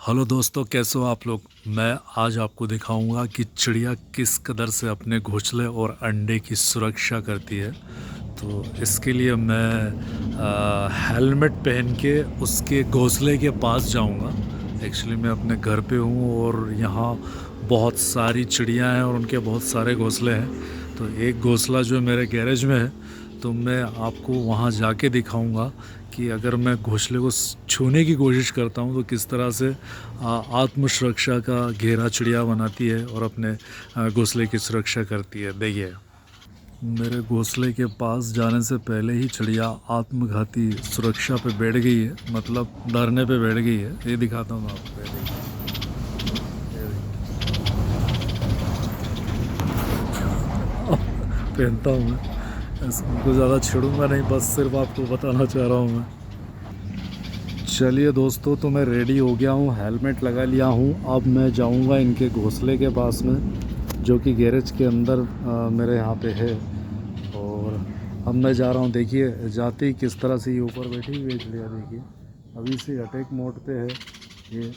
Hello दोस्तों, कैसे हो आप लोग। मैं आज आपको दिखाऊंगा कि चिड़िया किस कदर से अपने घोंसले और अंडे की सुरक्षा करती है। तो इसके लिए मैं हेलमेट पहन के उसके घोंसले के पास जाऊंगा। एक्चुअली मैं अपने घर पे हूँ और यहाँ बहुत सारी चिड़िया हैं और उनके बहुत सारे घोंसले हैं। तो एक घोंसला जो मेरे गैरेज में है, तो मैं आपको वहाँ जाके दिखाऊंगा कि अगर मैं घोंसले को छूने की कोशिश करता हूँ तो किस तरह से आत्म सुरक्षा का घेरा चिड़िया बनाती है और अपने घोंसले की सुरक्षा करती है। देखिए, मेरे घोंसले के पास जाने से पहले ही चिड़िया आत्मघाती सुरक्षा पे बैठ गई है, मतलब डरने पे बैठ गई है। ये दिखाता हूँ मैं आपको। ये देखिए, ये देखिए। पहनता हूँ मैं इसको, ज़्यादा छेड़ूंगा नहीं, बस सिर्फ आपको बताना चाह रहा हूँ मैं। चलिए दोस्तों, तो मैं रेडी हो गया हूँ, हेलमेट लगा लिया हूँ। अब मैं जाऊँगा इनके घोंसले के पास में, जो कि गैरेज के अंदर मेरे यहाँ पे है। और अब मैं जा रहा हूँ। देखिए, जाते ही किस तरह से ये ऊपर बैठी हुई है चिड़िया। देखिए, अभी से अटैक मोड पे है ये।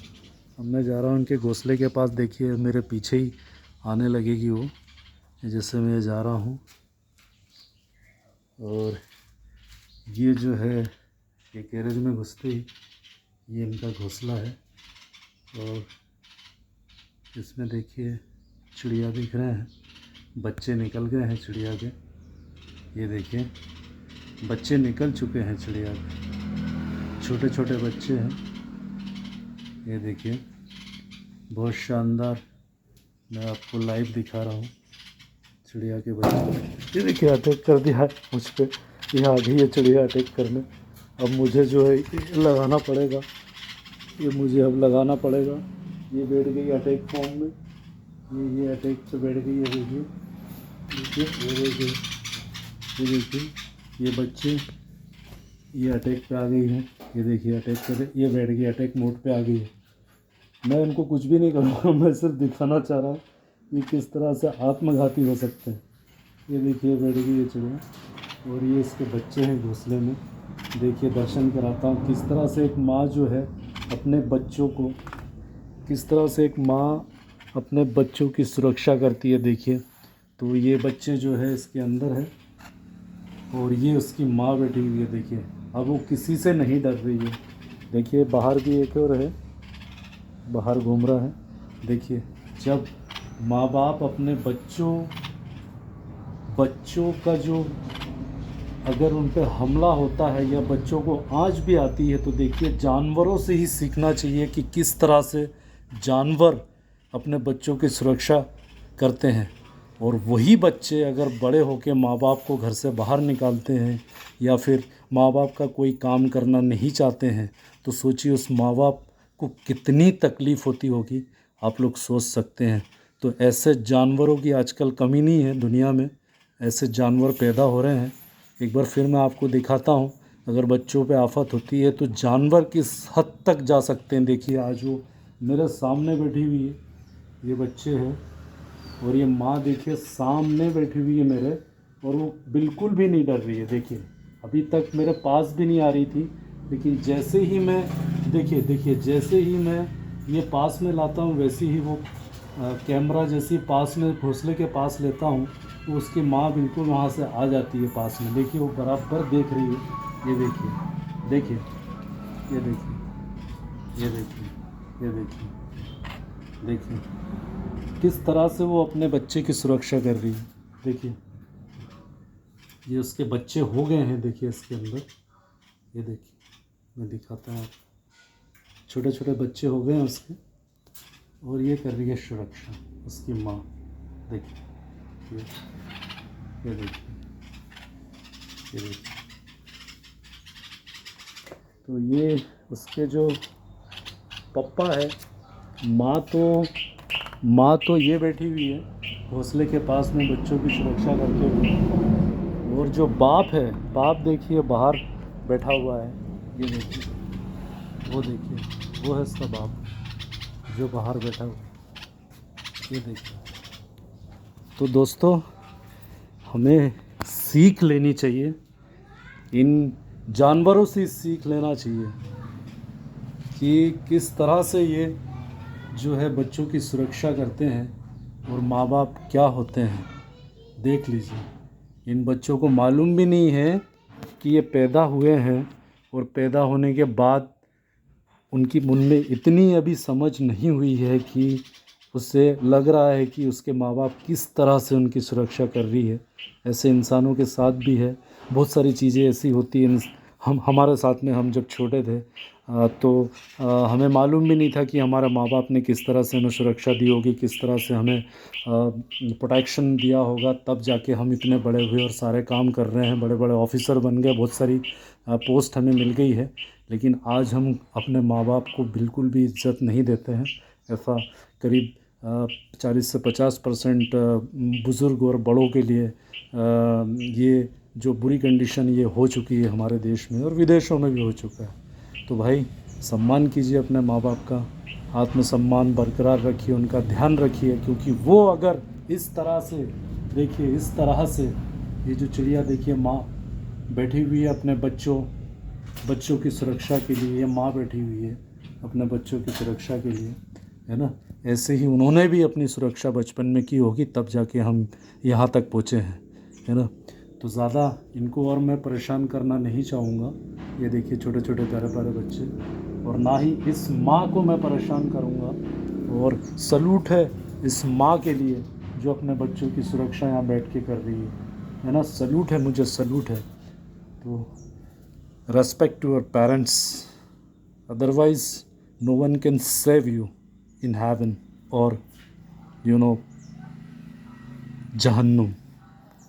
अब मैं जा रहा हूँ इनके घोंसले के पास। देखिए, मेरे पीछे ही आने लगेगी वो, जैसे मैं जा रहा हूँ। और ये जो है, ये गैरेज में घुसते ही ये इनका घोंसला है। और इसमें देखिए चिड़िया दिख रहे हैं, बच्चे निकल गए हैं चिड़िया के। ये देखिए, बच्चे निकल चुके हैं चिड़िया के, छोटे छोटे बच्चे हैं। ये देखिए, बहुत शानदार, मैं आपको लाइव दिखा रहा हूँ चिड़िया के बच्चे। ये देखिए, अटैक कर दिया है मुझ पर। ये आ गई है चिड़िया अटैक करने। अब मुझे जो है ये लगाना पड़ेगा, ये मुझे अब लगाना पड़ेगा। ये बैठ गई अटैक फॉर्म में। ये अटैक पे बैठ गई है। देखिए देखिए, ये देखिए, ये देखिए, ये बच्चे ये अटैक पे आ गई है। ये देखिए, अटैक कर, ये बैठ गई अटैक मोड पे आ गई है। मैं इनको कुछ भी नहीं करूँगा, मैं सिर्फ दिखाना चाह रहा हूँ ये किस तरह से आत्मघाती हो सकते हैं। ये देखिए, बैठ गई है चिड़िया और ये इसके बच्चे हैं घोंसले में। देखिए, दर्शन कराता हूँ किस तरह से एक माँ जो है अपने बच्चों को, किस तरह से एक माँ अपने बच्चों की सुरक्षा करती है। देखिए, तो ये बच्चे जो है इसके अंदर है और ये उसकी माँ बैठी हुई है। देखिए, अब वो किसी से नहीं डर रही है। देखिए, बाहर भी एक और है, बाहर घूम रहा है। देखिए, जब माँ बाप अपने बच्चों का जो, अगर उन पर हमला होता है या बच्चों को आँच भी आती है, तो देखिए जानवरों से ही सीखना चाहिए कि किस तरह से जानवर अपने बच्चों की सुरक्षा करते हैं। और वही बच्चे अगर बड़े होकर माँ बाप को घर से बाहर निकालते हैं या फिर माँ बाप का कोई काम करना नहीं चाहते हैं, तो सोचिए उस माँ बाप को कितनी तकलीफ़ होती होगी, आप लोग सोच सकते हैं। तो ऐसे जानवरों की आजकल कमी नहीं है दुनिया में, ऐसे जानवर पैदा हो रहे हैं। एक बार फिर मैं आपको दिखाता हूँ, अगर बच्चों पे आफत होती है तो जानवर किस हद तक जा सकते हैं। देखिए, आज वो मेरे सामने बैठी हुई है, ये बच्चे हैं और ये माँ देखिए सामने बैठी हुई है मेरे, और वो बिल्कुल भी नहीं डर रही है। देखिए, अभी तक मेरे पास भी नहीं आ रही थी, लेकिन जैसे ही मैं, देखिए जैसे ही मैं ये पास में लाता हूँ, वैसे ही वो कैमरा जैसी पास में घोंसले के पास लेता हूँ, तो उसकी माँ बिल्कुल वहाँ से आ जाती है पास में। देखिए, वो बराबर देख रही है। ये देखिए, देखिए, ये देखिए, ये देखिए, ये देखिए, देखिए किस तरह से वो अपने बच्चे की सुरक्षा कर रही है। देखिए, ये उसके बच्चे हो गए हैं। देखिए इसके अंदर, ये देखिए, मैं दिखाता हूँ, छोटे छोटे बच्चे हो गए हैं उसके, और ये कर रही है सुरक्षा उसकी माँ। देखिए, ये देखिए, ये देखिए। तो ये उसके जो पप्पा है, माँ तो ये बैठी हुई है घोंसले के पास में बच्चों की सुरक्षा करते हुए, और जो बाप है, बाप देखिए बाहर बैठा हुआ है। ये देखिए, वो देखिए, वो है उसका बाप जो बाहर बैठा हुआ है। ये देखिए। तो दोस्तों, हमें सीख लेनी चाहिए, इन जानवरों से सीख लेना चाहिए कि किस तरह से ये जो है बच्चों की सुरक्षा करते हैं और माँ बाप क्या होते हैं। देख लीजिए, इन बच्चों को मालूम भी नहीं है कि ये पैदा हुए हैं, और पैदा होने के बाद उनकी उनमें इतनी अभी समझ नहीं हुई है कि उससे लग रहा है कि उसके माँ बाप किस तरह से उनकी सुरक्षा कर रही है। ऐसे इंसानों के साथ भी है, बहुत सारी चीज़ें ऐसी होती हैं। हम हमारे साथ में हम जब छोटे थे तो हमें मालूम भी नहीं था कि हमारे माँ बाप ने किस तरह से हमें सुरक्षा दी होगी, किस तरह से हमें प्रोटेक्शन दिया होगा, तब जाके हम इतने बड़े हुए और सारे काम कर रहे हैं, बड़े बड़े ऑफिसर बन गए, बहुत सारी पोस्ट हमें मिल गई है। लेकिन आज हम अपने माँ बाप को बिल्कुल भी इज्जत नहीं देते हैं। ऐसा करीब 40 से 50% बुज़ुर्ग और बड़ों के लिए ये जो बुरी कंडीशन ये हो चुकी है हमारे देश में, और विदेशों में भी हो चुका है। तो भाई, सम्मान कीजिए अपने माँ बाप का, आत्मसम्मान बरकरार रखिए, उनका ध्यान रखिए, क्योंकि वो अगर इस तरह से, देखिए इस तरह से, ये जो चिड़िया देखिए माँ बैठी हुई है अपने बच्चों की सुरक्षा के लिए, ये माँ बैठी हुई है अपने बच्चों की सुरक्षा के लिए, है ना। ऐसे ही उन्होंने भी अपनी सुरक्षा बचपन में की होगी, तब जाके हम यहाँ तक पहुँचे हैं, है ना। तो ज़्यादा इनको और मैं परेशान करना नहीं चाहूँगा। ये देखिए छोटे छोटे प्यारे प्यारे बच्चे, और ना ही इस माँ को मैं परेशान करूँगा। और सलूट है इस माँ के लिए जो अपने बच्चों की सुरक्षा यहाँ बैठ के कर रही है ना। सलूट है, मुझे सलूट है। तो respect to your parents, otherwise no one can save you in heaven or Jahannam.